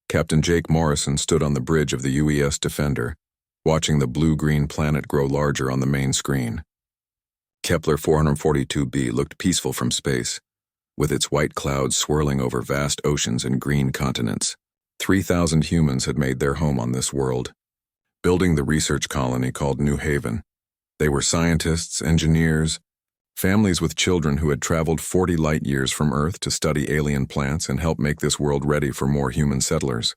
Captain Jake Morrison stood on the bridge of the UES Defender, watching the blue-green planet grow larger on the main screen. Kepler 442b looked peaceful from space, with its white clouds swirling over vast oceans and green continents. 3,000 humans had made their home on this world, building the research colony called New Haven. They were scientists, engineers, families with children who had traveled 40 light-years from Earth to study alien plants and help make this world ready for more human settlers.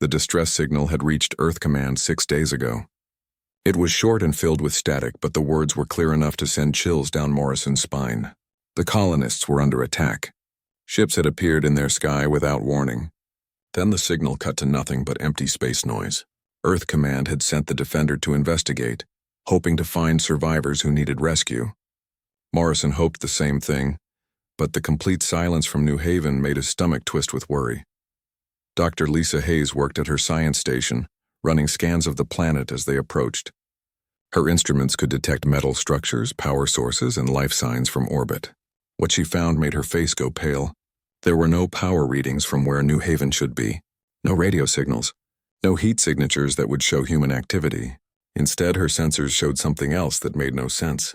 The distress signal had reached Earth Command 6 days ago. It was short and filled with static, but the words were clear enough to send chills down Morrison's spine. The colonists were under attack. Ships had appeared in their sky without warning. Then the signal cut to nothing but empty space noise. Earth Command had sent the Defender to investigate, hoping to find survivors who needed rescue. Morrison hoped the same thing, but the complete silence from New Haven made his stomach twist with worry. Dr. Lisa Hayes worked at her science station, running scans of the planet as they approached. Her instruments could detect metal structures, power sources, and life signs from orbit. What she found made her face go pale. There were no power readings from where New Haven should be, no radio signals, no heat signatures that would show human activity. Instead, her sensors showed something else that made no sense.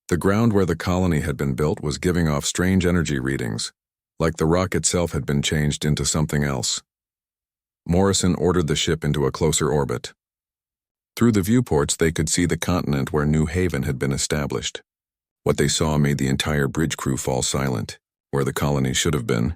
The ground where the colony had been built was giving off strange energy readings, like the rock itself had been changed into something else. Morrison ordered the ship into a closer orbit. Through the viewports, they could see the continent where New Haven had been established. What they saw made the entire bridge crew fall silent, where the colony should have been.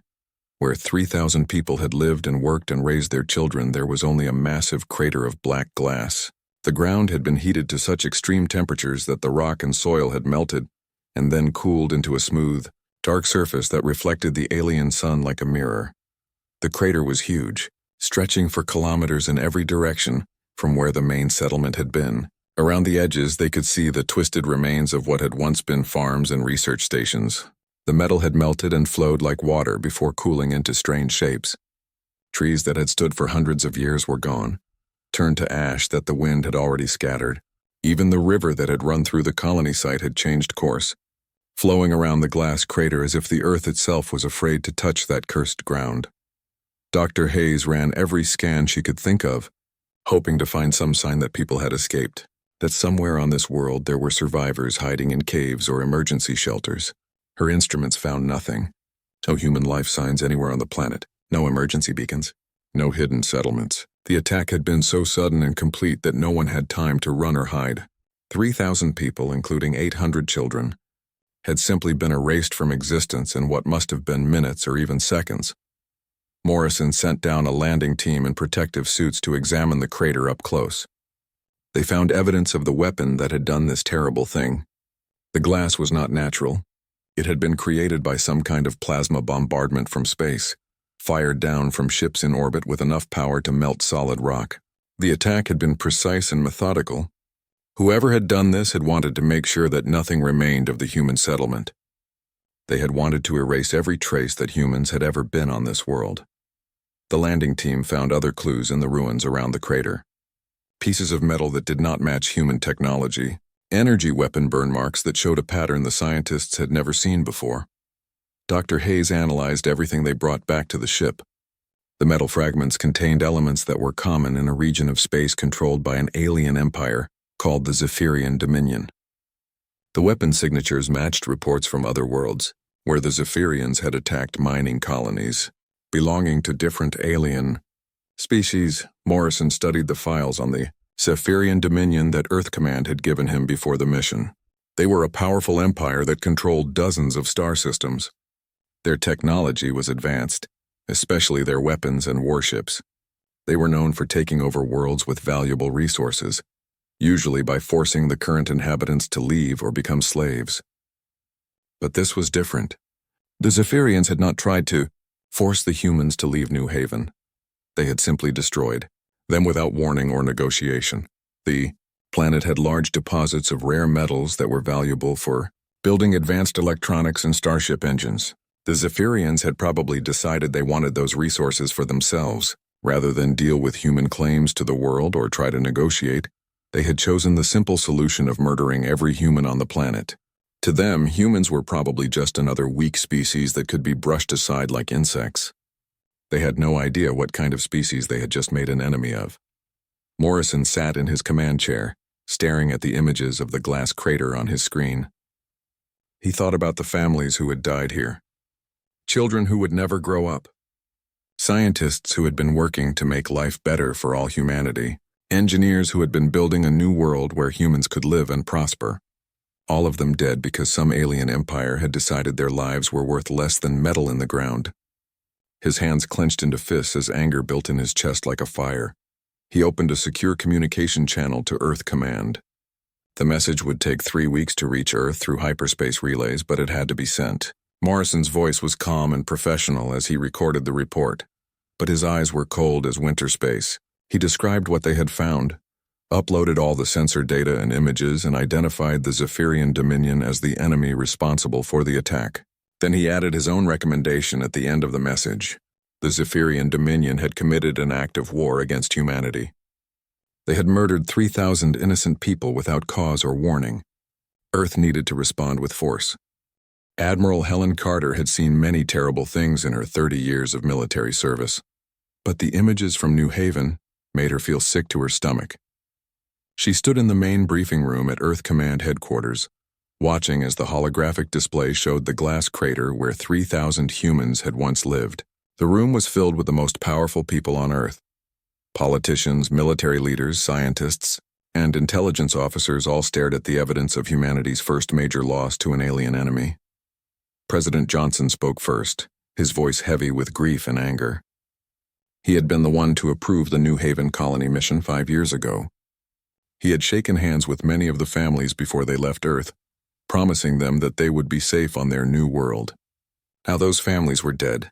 Where 3,000 people had lived and worked and raised their children, there was only a massive crater of black glass. The ground had been heated to such extreme temperatures that the rock and soil had melted and then cooled into a smooth, dark surface that reflected the alien sun like a mirror. The crater was huge, stretching for kilometers in every direction from where the main settlement had been. Around the edges, they could see the twisted remains of what had once been farms and research stations. The metal had melted and flowed like water before cooling into strange shapes. Trees that had stood for hundreds of years were gone, turned to ash that the wind had already scattered. Even the river that had run through the colony site had changed course, flowing around the glass crater as if the earth itself was afraid to touch that cursed ground. Dr. Hayes ran every scan she could think of, hoping to find some sign that people had escaped, that somewhere on this world there were survivors hiding in caves or emergency shelters. Her instruments found nothing. No human life signs anywhere on the planet, no emergency beacons, no hidden settlements. The attack had been so sudden and complete that no one had time to run or hide. 3,000 people, including 800 children, had simply been erased from existence in what must have been minutes or even seconds. Morrison sent down a landing team in protective suits to examine the crater up close. They found evidence of the weapon that had done this terrible thing. The glass was not natural. It had been created by some kind of plasma bombardment from space, fired down from ships in orbit with enough power to melt solid rock. The attack had been precise and methodical. Whoever had done this had wanted to make sure that nothing remained of the human settlement. They had wanted to erase every trace that humans had ever been on this world. The landing team found other clues in the ruins around the crater. Pieces of metal that did not match human technology, energy weapon burn marks that showed a pattern the scientists had never seen before. Dr. Hayes analyzed everything they brought back to the ship. The metal fragments contained elements that were common in a region of space controlled by an alien empire called the Zephyrian Dominion. The weapon signatures matched reports from other worlds, where the Zephyrians had attacked mining colonies belonging to different alien species. Morrison studied the files on the Zephyrian Dominion that Earth Command had given him before the mission. They were a powerful empire that controlled dozens of star systems. Their technology was advanced, especially their weapons and warships. They were known for taking over worlds with valuable resources, usually by forcing the current inhabitants to leave or become slaves. But this was different. The Zephyrians had not tried to force the humans to leave New Haven. They had simply destroyed them without warning or negotiation. The planet had large deposits of rare metals that were valuable for building advanced electronics and starship engines. The Zephyrians had probably decided they wanted those resources for themselves. Rather than deal with human claims to the world or try to negotiate, they had chosen the simple solution of murdering every human on the planet. To them, humans were probably just another weak species that could be brushed aside like insects. They had no idea what kind of species they had just made an enemy of. Morrison sat in his command chair, staring at the images of the glass crater on his screen. He thought about the families who had died here. Children who would never grow up. Scientists who had been working to make life better for all humanity. Engineers who had been building a new world where humans could live and prosper. All of them dead because some alien empire had decided their lives were worth less than metal in the ground. His hands clenched into fists as anger built in his chest like a fire. He opened a secure communication channel to Earth Command. The message would take 3 weeks to reach Earth through hyperspace relays, but it had to be sent. Morrison's voice was calm and professional as he recorded the report, but his eyes were cold as winter space. He described what they had found, uploaded all the sensor data and images, and identified the Zephyrian Dominion as the enemy responsible for the attack. Then he added his own recommendation at the end of the message. The Zephyrian Dominion had committed an act of war against humanity. They had murdered 3,000 innocent people without cause or warning. Earth needed to respond with force. Admiral Helen Carter had seen many terrible things in her 30 years of military service, but the images from New Haven made her feel sick to her stomach. She stood in the main briefing room at Earth Command headquarters, watching as the holographic display showed the glass crater where 3,000 humans had once lived. The room was filled with the most powerful people on Earth. Politicians, military leaders, scientists, and intelligence officers all stared at the evidence of humanity's first major loss to an alien enemy. President Johnson spoke first, his voice heavy with grief and anger. He had been the one to approve the New Haven colony mission 5 years ago. He had shaken hands with many of the families before they left Earth, promising them that they would be safe on their new world. Now those families were dead,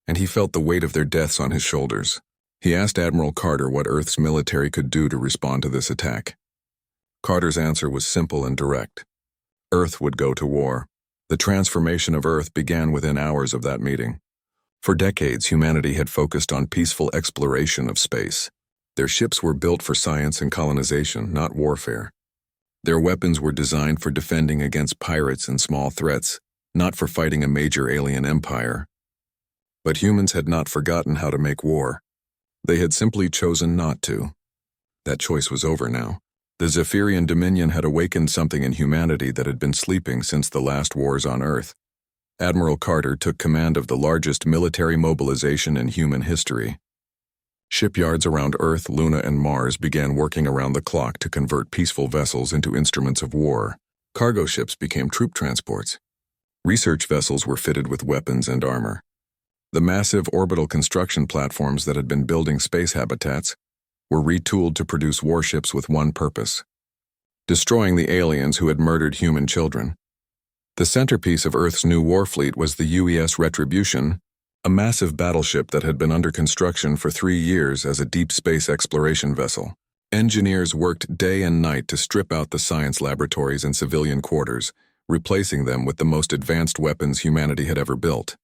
and he felt the weight of their deaths on his shoulders. He asked Admiral Carter what Earth's military could do to respond to this attack. Carter's answer was simple and direct. Earth would go to war. The transformation of Earth began within hours of that meeting. For decades, humanity had focused on peaceful exploration of space. Their ships were built for science and colonization, not warfare. Their weapons were designed for defending against pirates and small threats, not for fighting a major alien empire. But humans had not forgotten how to make war. They had simply chosen not to. That choice was over now. The Zephyrian Dominion had awakened something in humanity that had been sleeping since the last wars on Earth. Admiral Carter took command of the largest military mobilization in human history. Shipyards around Earth, Luna, and Mars began working around the clock to convert peaceful vessels into instruments of war. Cargo ships became troop transports. Research vessels were fitted with weapons and armor. The massive orbital construction platforms that had been building space habitats were retooled to produce warships with one purpose: destroying the aliens who had murdered human children. The centerpiece of Earth's new war fleet was the UES Retribution, a massive battleship that had been under construction for 3 years as a deep space exploration vessel. Engineers worked day and night to strip out the science laboratories and civilian quarters, replacing them with the most advanced weapons humanity had ever built.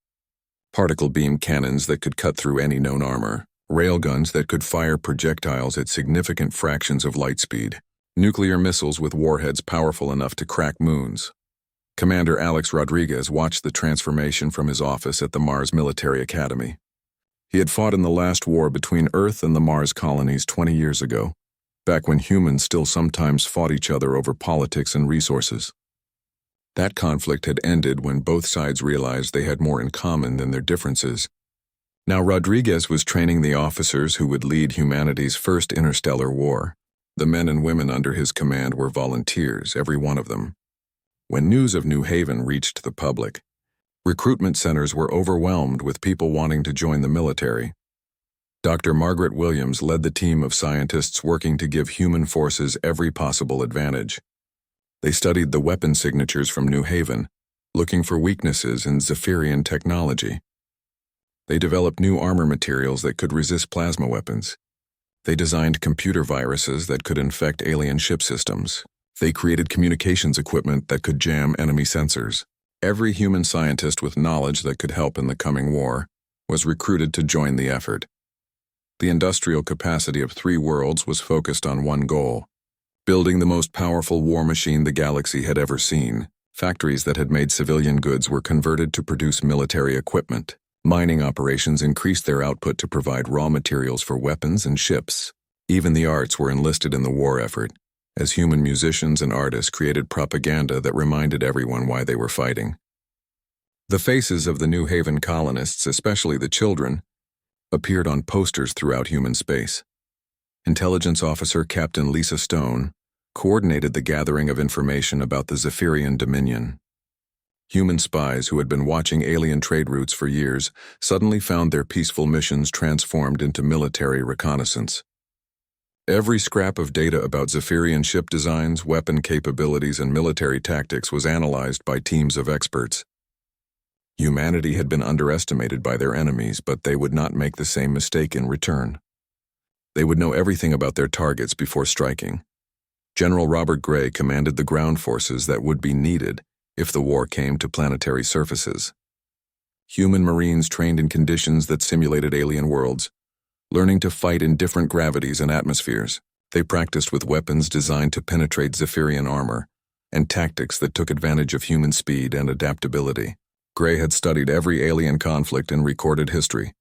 Particle beam cannons that could cut through any known armor, railguns that could fire projectiles at significant fractions of light speed, nuclear missiles with warheads powerful enough to crack moons. Commander Alex Rodriguez watched the transformation from his office at the Mars Military Academy. He had fought in the last war between Earth and the Mars colonies 20 years ago, back when humans still sometimes fought each other over politics and resources. That conflict had ended when both sides realized they had more in common than their differences. Now Rodriguez was training the officers who would lead humanity's first interstellar war. The men and women under his command were volunteers, every one of them. When news of New Haven reached the public, recruitment centers were overwhelmed with people wanting to join the military. Dr. Margaret Williams led the team of scientists working to give human forces every possible advantage. They studied the weapon signatures from New Haven, looking for weaknesses in Zephyrian technology. They developed new armor materials that could resist plasma weapons. They designed computer viruses that could infect alien ship systems. They created communications equipment that could jam enemy sensors. Every human scientist with knowledge that could help in the coming war was recruited to join the effort. The industrial capacity of 3 worlds was focused on one goal: building the most powerful war machine the galaxy had ever seen. Factories that had made civilian goods were converted to produce military equipment. Mining operations increased their output to provide raw materials for weapons and ships. Even the arts were enlisted in the war effort, as human musicians and artists created propaganda that reminded everyone why they were fighting. The faces of the New Haven colonists, especially the children, appeared on posters throughout human space. Intelligence Officer Captain Lisa Stone coordinated the gathering of information about the Zephyrian Dominion. Human spies who had been watching alien trade routes for years suddenly found their peaceful missions transformed into military reconnaissance. Every scrap of data about Zephyrian ship designs, weapon capabilities, and military tactics was analyzed by teams of experts. Humanity had been underestimated by their enemies, but they would not make the same mistake in return. They would know everything about their targets before striking. General Robert Gray commanded the ground forces that would be needed if the war came to planetary surfaces. Human Marines trained in conditions that simulated alien worlds, learning to fight in different gravities and atmospheres. They practiced with weapons designed to penetrate Zephyrian armor and tactics that took advantage of human speed and adaptability. Gray had studied every alien conflict in recorded history,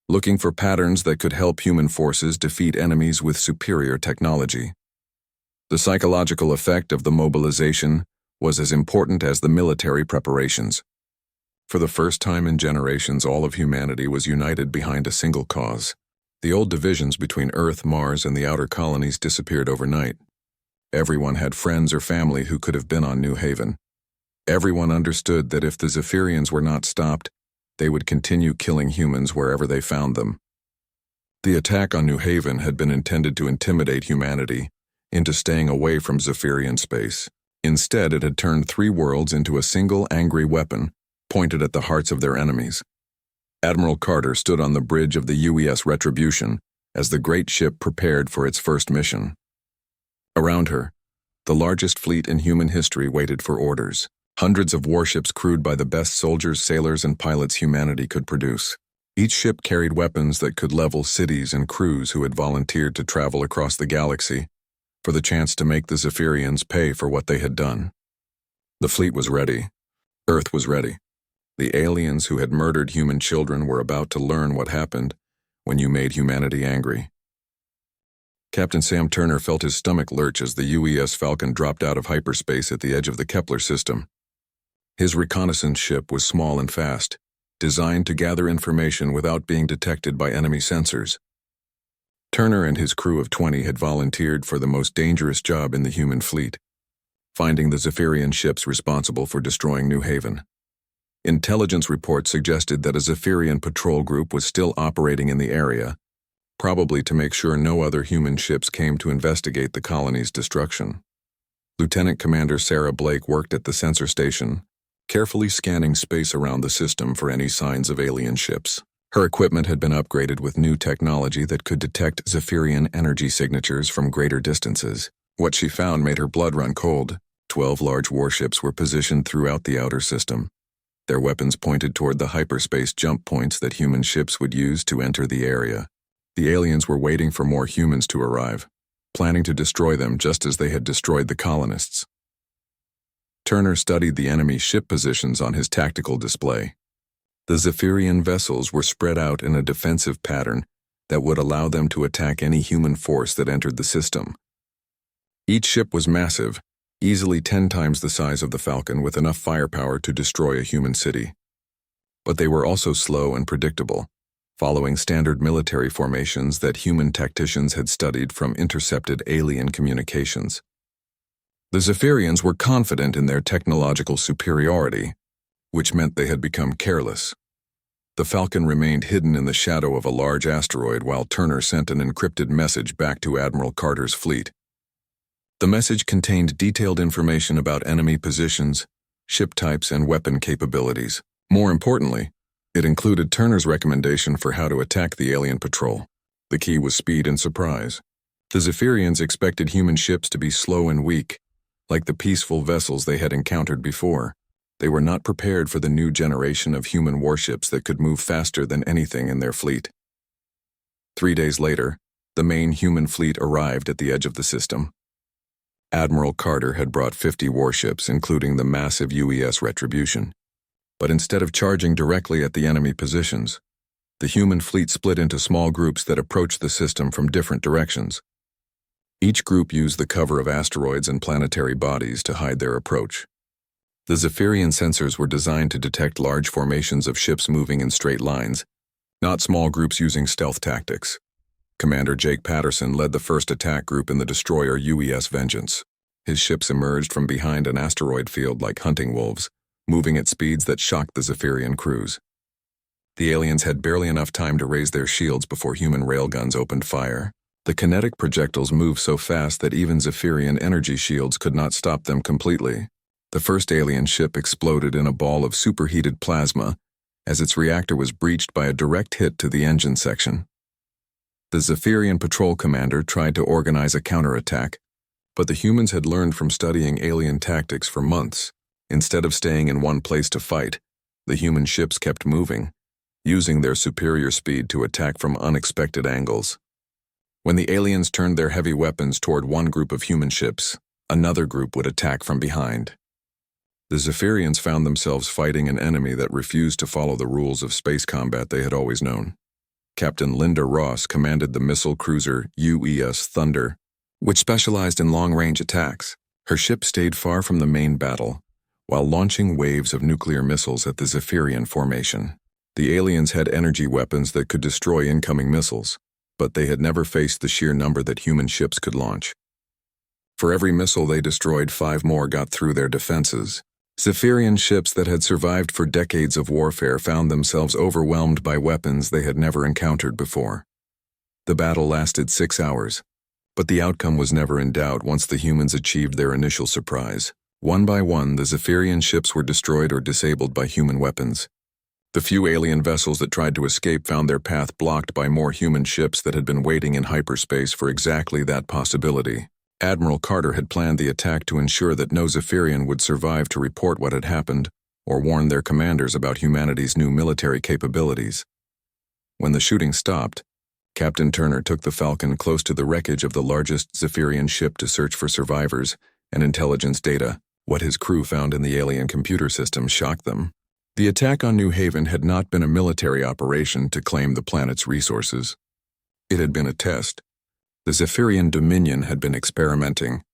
looking for patterns that could help human forces defeat enemies with superior technology. The psychological effect of the mobilization was as important as the military preparations. For the first time in generations, all of humanity was united behind a single cause. The old divisions between Earth, Mars, and the outer colonies disappeared overnight. Everyone had friends or family who could have been on New Haven. Everyone understood that if the Zephyrians were not stopped, they would continue killing humans wherever they found them. The attack on New Haven had been intended to intimidate humanity into staying away from Zephyrian space. Instead, it had turned 3 worlds into a single angry weapon pointed at the hearts of their enemies. Admiral Carter stood on the bridge of the UES Retribution as the great ship prepared for its first mission. Around her, the largest fleet in human history waited for orders. Hundreds of warships crewed by the best soldiers, sailors, and pilots humanity could produce. Each ship carried weapons that could level cities and crews who had volunteered to travel across the galaxy for the chance to make the Zephyrians pay for what they had done. The fleet was ready. Earth was ready. The aliens who had murdered human children were about to learn what happened when you made humanity angry. Captain Sam Turner felt his stomach lurch as the UES Falcon dropped out of hyperspace at the edge of the Kepler system. His reconnaissance ship was small and fast, designed to gather information without being detected by enemy sensors. Turner and his crew of 20 had volunteered for the most dangerous job in the human fleet, finding the Zephyrian ships responsible for destroying New Haven. Intelligence reports suggested that a Zephyrian patrol group was still operating in the area, probably to make sure no other human ships came to investigate the colony's destruction. Lieutenant Commander Sarah Blake worked at the sensor station, carefully scanning space around the system for any signs of alien ships. Her equipment had been upgraded with new technology that could detect Zephyrian energy signatures from greater distances. What she found made her blood run cold. 12 large warships were positioned throughout the outer system. Their weapons pointed toward the hyperspace jump points that human ships would use to enter the area. The aliens were waiting for more humans to arrive, planning to destroy them just as they had destroyed the colonists. Turner studied the enemy ship positions on his tactical display. The Zephyrian vessels were spread out in a defensive pattern that would allow them to attack any human force that entered the system. Each ship was massive, easily 10 times the size of the Falcon, with enough firepower to destroy a human city. But they were also slow and predictable, following standard military formations that human tacticians had studied from intercepted alien communications. The Zephyrians were confident in their technological superiority, which meant they had become careless. The Falcon remained hidden in the shadow of a large asteroid while Turner sent an encrypted message back to Admiral Carter's fleet. The message contained detailed information about enemy positions, ship types, and weapon capabilities. More importantly, it included Turner's recommendation for how to attack the alien patrol. The key was speed and surprise. The Zephyrians expected human ships to be slow and weak, like the peaceful vessels they had encountered before. They were not prepared for the new generation of human warships that could move faster than anything in their fleet. 3 days later, the main human fleet arrived at the edge of the system. Admiral Carter had brought 50 warships, including the massive UES Retribution. but instead of charging directly at the enemy positions, the human fleet split into small groups that approached the system from different directions. Each group used the cover of asteroids and planetary bodies to hide their approach. The Zephyrian sensors were designed to detect large formations of ships moving in straight lines, not small groups using stealth tactics. Commander Jake Patterson led the first attack group in the destroyer UES Vengeance. His ships emerged from behind an asteroid field like hunting wolves, moving at speeds that shocked the Zephyrian crews. The aliens had barely enough time to raise their shields before human railguns opened fire. The kinetic projectiles moved so fast that even Zephyrian energy shields could not stop them completely. The first alien ship exploded in a ball of superheated plasma as its reactor was breached by a direct hit to the engine section. The Zephyrian patrol commander tried to organize a counterattack, but the humans had learned from studying alien tactics for months. Instead of staying in one place to fight, the human ships kept moving, using their superior speed to attack from unexpected angles. When the aliens turned their heavy weapons toward one group of human ships, another group would attack from behind. The Zephyrians found themselves fighting an enemy that refused to follow the rules of space combat they had always known. Captain Linda Ross commanded the missile cruiser UES Thunder, which specialized in long-range attacks. Her ship stayed far from the main battle, while launching waves of nuclear missiles at the Zephyrian formation. The aliens had energy weapons that could destroy incoming missiles, but they had never faced the sheer number that human ships could launch. For every missile they destroyed, 5 more got through their defenses. Zephyrian ships that had survived for decades of warfare found themselves overwhelmed by weapons they had never encountered before. The battle lasted 6 hours, but the outcome was never in doubt once the humans achieved their initial surprise. One by one, the Zephyrian ships were destroyed or disabled by human weapons. The few alien vessels that tried to escape found their path blocked by more human ships that had been waiting in hyperspace for exactly that possibility. Admiral Carter had planned the attack to ensure that no Zephyrian would survive to report what had happened or warn their commanders about humanity's new military capabilities. When the shooting stopped, Captain Turner took the Falcon close to the wreckage of the largest Zephyrian ship to search for survivors and intelligence data. What his crew found in the alien computer system shocked them. The attack on New Haven had not been a military operation to claim the planet's resources. It had been a test. The Zephyrian Dominion had been experimenting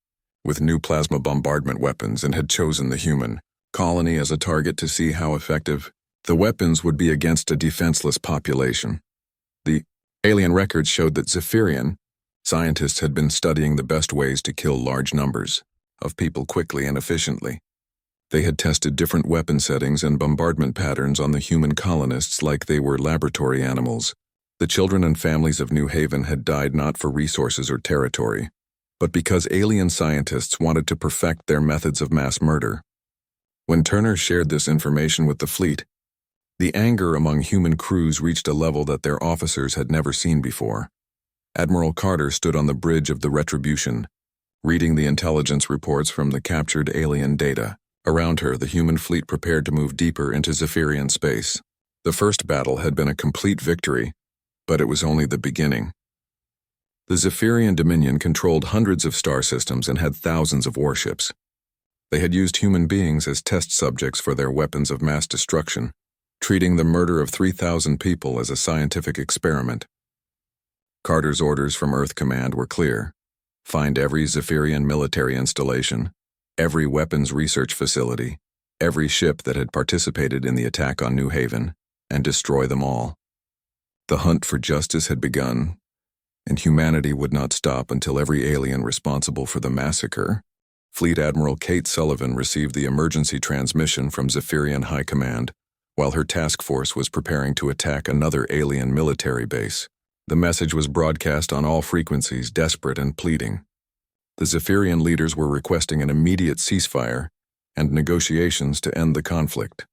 with new plasma bombardment weapons and had chosen the human colony as a target to see how effective the weapons would be against a defenseless population. The alien records showed that Zephyrian scientists had been studying the best ways to kill large numbers of people quickly and efficiently. They had tested different weapon settings and bombardment patterns on the human colonists like they were laboratory animals. The children and families of New Haven had died not for resources or territory, but because alien scientists wanted to perfect their methods of mass murder. When Turner shared this information with the fleet, the anger among human crews reached a level that their officers had never seen before. Admiral Carter stood on the bridge of the Retribution, reading the intelligence reports from the captured alien data. Around her, the human fleet prepared to move deeper into Zephyrian space. The first battle had been a complete victory, but it was only the beginning. The Zephyrian Dominion controlled hundreds of star systems and had thousands of warships. They had used human beings as test subjects for their weapons of mass destruction, treating the murder of 3,000 people as a scientific experiment. Carter's orders from Earth Command were clear. Find every Zephyrian military installation, every weapons research facility, every ship that had participated in the attack on New Haven, and destroy them all. The hunt for justice had begun, and humanity would not stop until every alien responsible for the massacre. Fleet Admiral Kate Sullivan received the emergency transmission from Zephyrian High Command while her task force was preparing to attack another alien military base. The message was broadcast on all frequencies, desperate and pleading. The Zephyrian leaders were requesting an immediate ceasefire and negotiations to end the conflict.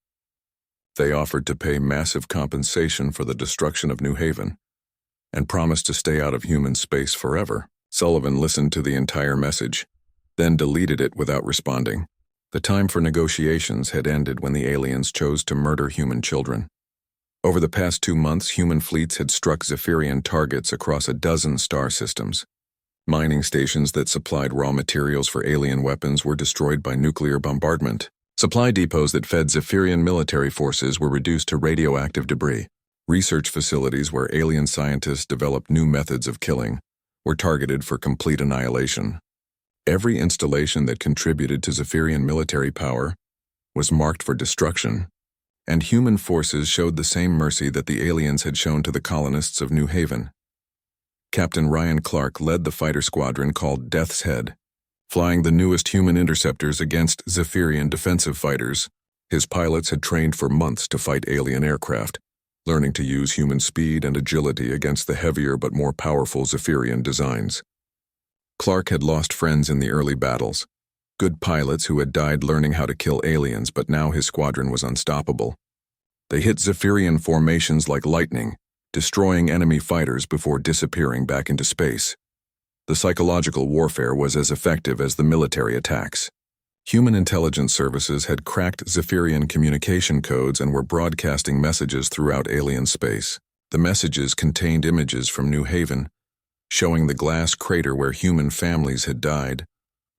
They offered to pay massive compensation for the destruction of New Haven and promised to stay out of human space forever. Sullivan listened to the entire message, then deleted it without responding. The time for negotiations had ended when the aliens chose to murder human children. Over the past 2 months, human fleets had struck Zephyrian targets across a dozen star systems. Mining stations that supplied raw materials for alien weapons were destroyed by nuclear bombardment. Supply depots that fed Zephyrian military forces were reduced to radioactive debris. Research facilities where alien scientists developed new methods of killing were targeted for complete annihilation. Every installation that contributed to Zephyrian military power was marked for destruction, and human forces showed the same mercy that the aliens had shown to the colonists of New Haven. Captain Ryan Clark led the fighter squadron called Death's Head, flying the newest human interceptors against Zephyrian defensive fighters. His pilots had trained for months to fight alien aircraft, learning to use human speed and agility against the heavier but more powerful Zephyrian designs. Clark had lost friends in the early battles, good pilots who had died learning how to kill aliens, but now his squadron was unstoppable. They hit Zephyrian formations like lightning, destroying enemy fighters before disappearing back into space. The psychological warfare was as effective as the military attacks. Human intelligence services had cracked Zephyrian communication codes and were broadcasting messages throughout alien space. The messages contained images from New Haven, showing the glass crater where human families had died,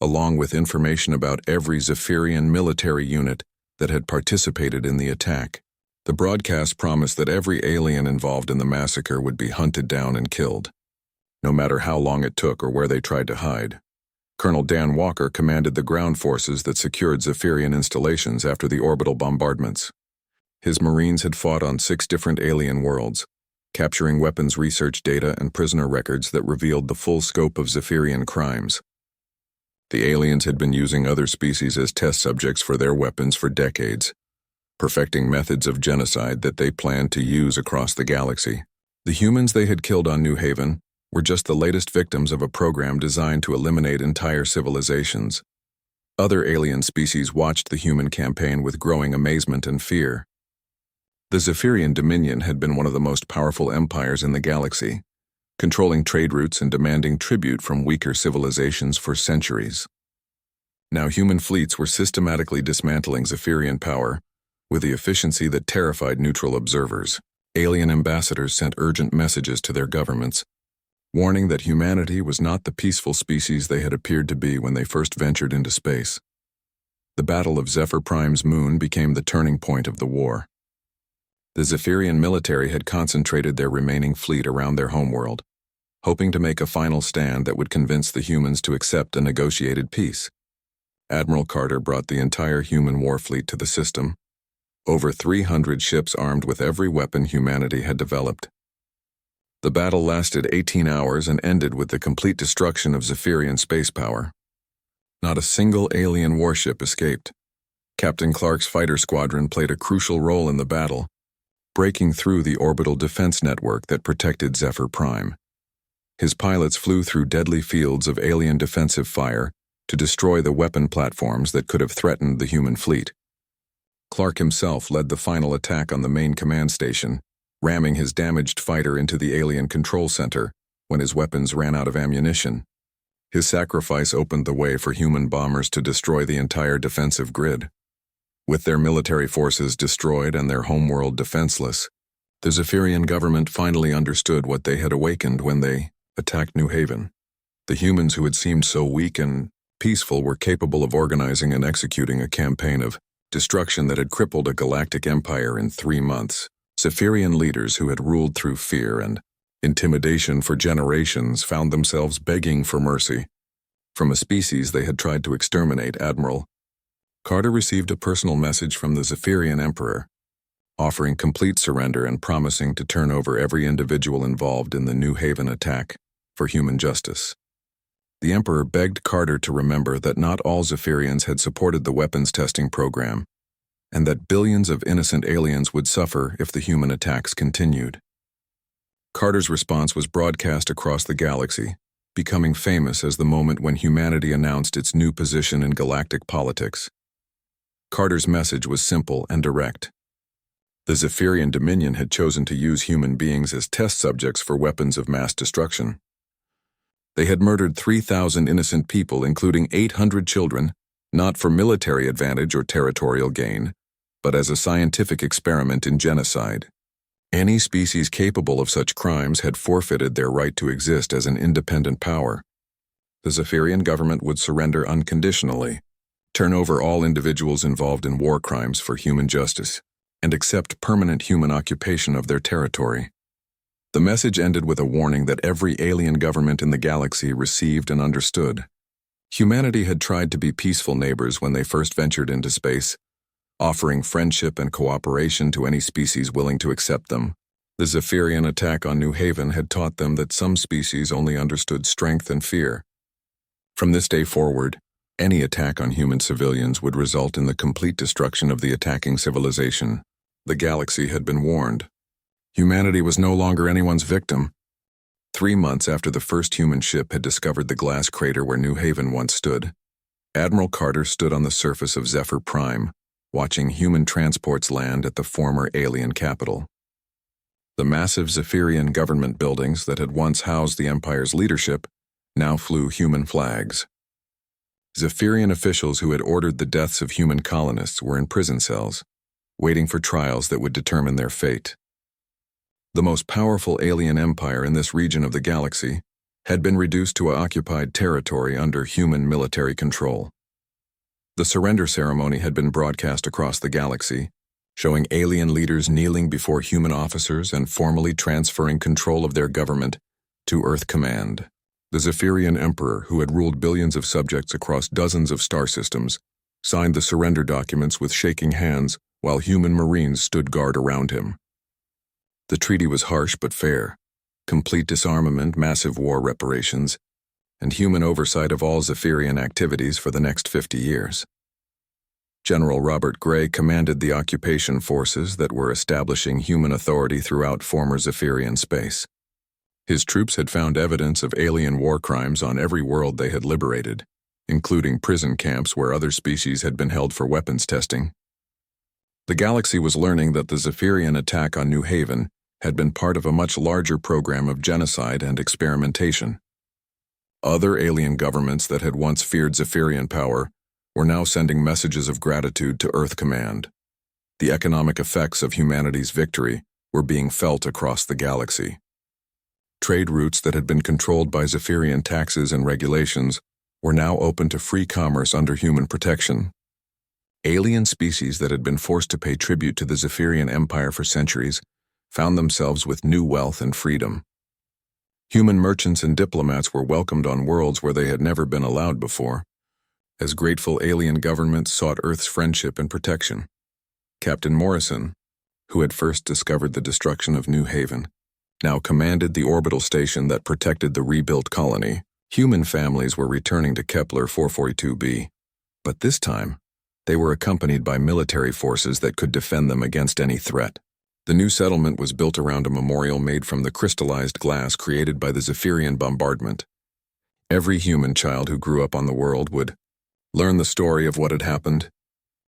along with information about every Zephyrian military unit that had participated in the attack. The broadcast promised that every alien involved in the massacre would be hunted down and killed, no matter how long it took or where they tried to hide. Colonel Dan Walker commanded the ground forces that secured Zephyrian installations after the orbital bombardments. His Marines had fought on 6 different alien worlds, capturing weapons research data and prisoner records that revealed the full scope of Zephyrian crimes. The aliens had been using other species as test subjects for their weapons for decades, perfecting methods of genocide that they planned to use across the galaxy. The humans they had killed on New Haven were just the latest victims of a program designed to eliminate entire civilizations. Other alien species watched the human campaign with growing amazement and fear. The Zephyrian Dominion had been one of the most powerful empires in the galaxy, controlling trade routes and demanding tribute from weaker civilizations for centuries. Now human fleets were systematically dismantling Zephyrian power with the efficiency that terrified neutral observers. Alien ambassadors sent urgent messages to their governments, warning that humanity was not the peaceful species they had appeared to be when they first ventured into space. The Battle of Zephyr Prime's moon became the turning point of the war. The Zephyrian military had concentrated their remaining fleet around their homeworld, hoping to make a final stand that would convince the humans to accept a negotiated peace. Admiral Carter brought the entire human war fleet to the system, over 300 ships armed with every weapon humanity had developed. The battle lasted 18 hours and ended with the complete destruction of Zephyrian space power. Not a single alien warship escaped. Captain Clark's fighter squadron played a crucial role in the battle, breaking through the orbital defense network that protected Zephyr Prime. His pilots flew through deadly fields of alien defensive fire to destroy the weapon platforms that could have threatened the human fleet. Clark himself led the final attack on the main command station, ramming his damaged fighter into the alien control center when his weapons ran out of ammunition. His sacrifice opened the way for human bombers to destroy the entire defensive grid. With their military forces destroyed and their homeworld defenseless, the Zephyrian government finally understood what they had awakened when they attacked New Haven. The humans who had seemed so weak and peaceful were capable of organizing and executing a campaign of destruction that had crippled a galactic empire in 3 months. Zephyrian leaders who had ruled through fear and intimidation for generations found themselves begging for mercy from a species they had tried to exterminate. Admiral Carter received a personal message from the Zephyrian Emperor, offering complete surrender and promising to turn over every individual involved in the New Haven attack for human justice. The Emperor begged Carter to remember that not all Zephyrians had supported the weapons testing program, and that billions of innocent aliens would suffer if the human attacks continued. Carter's response was broadcast across the galaxy, becoming famous as the moment when humanity announced its new position in galactic politics. Carter's message was simple and direct. The Zephyrian Dominion had chosen to use human beings as test subjects for weapons of mass destruction. They had murdered 3,000 innocent people, including 800 children, not for military advantage or territorial gain, but as a scientific experiment in genocide. Any species capable of such crimes had forfeited their right to exist as an independent power. The Zephyrian government would surrender unconditionally, Turn over all individuals involved in war crimes for human justice, and accept permanent human occupation of their territory. The message ended with a warning that every alien government in the galaxy received and understood. Humanity had tried to be peaceful neighbors when they first ventured into space, offering friendship and cooperation to any species willing to accept them. The Zephyrian attack on New Haven had taught them that some species only understood strength and fear. From this day forward, any attack on human civilians would result in the complete destruction of the attacking civilization. The galaxy had been warned. Humanity was no longer anyone's victim. 3 months after the first human ship had discovered the glass crater where New Haven once stood, Admiral Carter stood on the surface of Zephyr Prime, watching human transports land at the former alien capital. The massive Zephyrian government buildings that had once housed the Empire's leadership now flew human flags. Zephyrian officials who had ordered the deaths of human colonists were in prison cells, waiting for trials that would determine their fate. The most powerful alien empire in this region of the galaxy had been reduced to occupied territory under human military control. The surrender ceremony had been broadcast across the galaxy, showing alien leaders kneeling before human officers and formally transferring control of their government to Earth Command. The Zephyrian Emperor, who had ruled billions of subjects across dozens of star systems, signed the surrender documents with shaking hands while human Marines stood guard around him. The treaty was harsh but fair: complete disarmament, massive war reparations, and human oversight of all Zephyrian activities for the next 50 years. General Robert Gray commanded the occupation forces that were establishing human authority throughout former Zephyrian space. His troops had found evidence of alien war crimes on every world they had liberated, including prison camps where other species had been held for weapons testing. The galaxy was learning that the Zephyrian attack on New Haven had been part of a much larger program of genocide and experimentation. Other alien governments that had once feared Zephyrian power were now sending messages of gratitude to Earth Command. The economic effects of humanity's victory were being felt across the galaxy. Trade routes that had been controlled by Zephyrian taxes and regulations were now open to free commerce under human protection. Alien species that had been forced to pay tribute to the Zephyrian Empire for centuries found themselves with new wealth and freedom. Human merchants and diplomats were welcomed on worlds where they had never been allowed before, as grateful alien governments sought Earth's friendship and protection. Captain Morrison, who had first discovered the destruction of New Haven, now commanded the orbital station that protected the rebuilt colony. Human families were returning to Kepler 442b, but this time, they were accompanied by military forces that could defend them against any threat. The new settlement was built around a memorial made from the crystallized glass created by the Zephyrian bombardment. Every human child who grew up on the world would learn the story of what had happened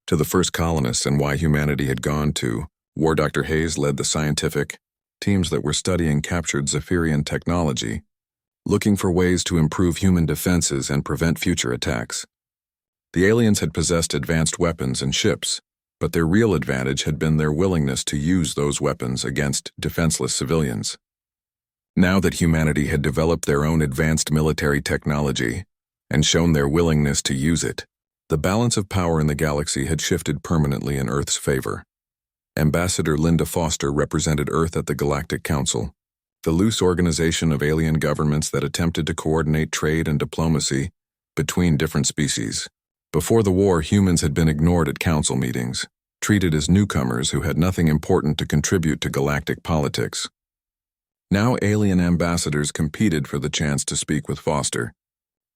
to the first colonists and why humanity had gone to war. Dr. Hayes led the scientific teams that were studying captured Zephyrian technology, looking for ways to improve human defenses and prevent future attacks. The aliens had possessed advanced weapons and ships, but their real advantage had been their willingness to use those weapons against defenseless civilians. Now that humanity had developed their own advanced military technology and shown their willingness to use it, the balance of power in the galaxy had shifted permanently in Earth's favor. Ambassador Linda Foster represented Earth at the Galactic Council, the loose organization of alien governments that attempted to coordinate trade and diplomacy between different species. Before the war, humans had been ignored at council meetings, treated as newcomers who had nothing important to contribute to galactic politics. Now alien ambassadors competed for the chance to speak with Foster,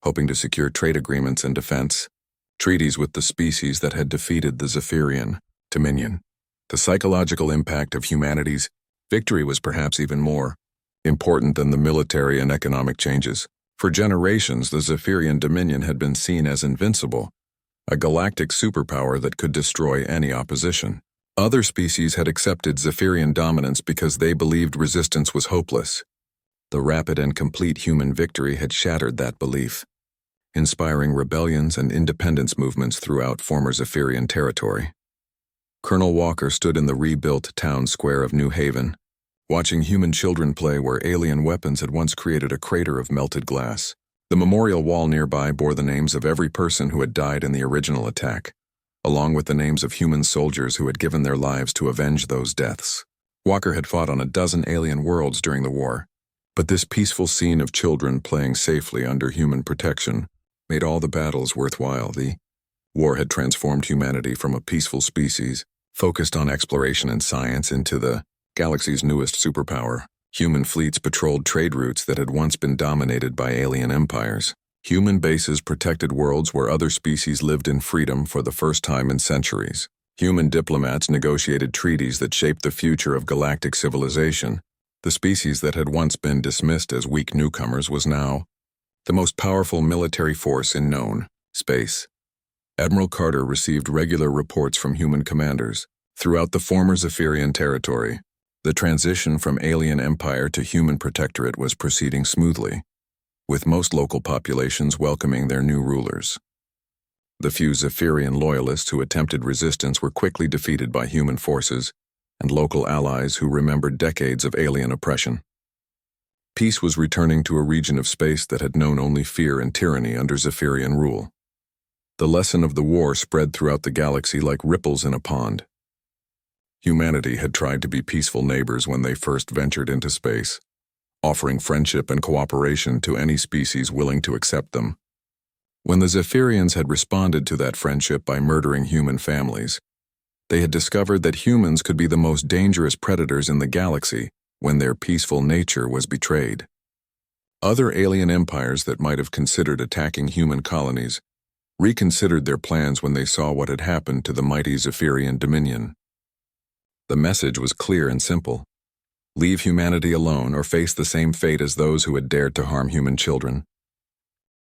hoping to secure trade agreements and defense, treaties with the species that had defeated the Zephyrian Dominion. The psychological impact of humanity's victory was perhaps even more important than the military and economic changes. For generations, the Zephyrian Dominion had been seen as invincible, a galactic superpower that could destroy any opposition. Other species had accepted Zephyrian dominance because they believed resistance was hopeless. The rapid and complete human victory had shattered that belief, inspiring rebellions and independence movements throughout former Zephyrian territory. Colonel Walker stood in the rebuilt town square of New Haven, watching human children play where alien weapons had once created a crater of melted glass. The memorial wall nearby bore the names of every person who had died in the original attack, along with the names of human soldiers who had given their lives to avenge those deaths. Walker had fought on a dozen alien worlds during the war, but this peaceful scene of children playing safely under human protection made all the battles worthwhile. The war had transformed humanity from a peaceful species, focused on exploration and science, into the galaxy's newest superpower. Human fleets patrolled trade routes that had once been dominated by alien empires. Human bases protected worlds where other species lived in freedom for the first time in centuries. Human diplomats negotiated treaties that shaped the future of galactic civilization. The species that had once been dismissed as weak newcomers was now the most powerful military force in known space. Admiral Carter received regular reports from human commanders throughout the former Zephyrian territory. The transition from alien empire to human protectorate was proceeding smoothly, with most local populations welcoming their new rulers. The few Zephyrian loyalists who attempted resistance were quickly defeated by human forces and local allies who remembered decades of alien oppression. Peace was returning to a region of space that had known only fear and tyranny under Zephyrian rule. The lesson of the war spread throughout the galaxy like ripples in a pond. Humanity had tried to be peaceful neighbors when they first ventured into space, offering friendship and cooperation to any species willing to accept them. When the Zephyrians had responded to that friendship by murdering human families, they had discovered that humans could be the most dangerous predators in the galaxy when their peaceful nature was betrayed. Other alien empires that might have considered attacking human colonies reconsidered their plans when they saw what had happened to the mighty Zephyrian dominion. The message was clear and simple. Leave humanity alone or face the same fate as those who had dared to harm human children.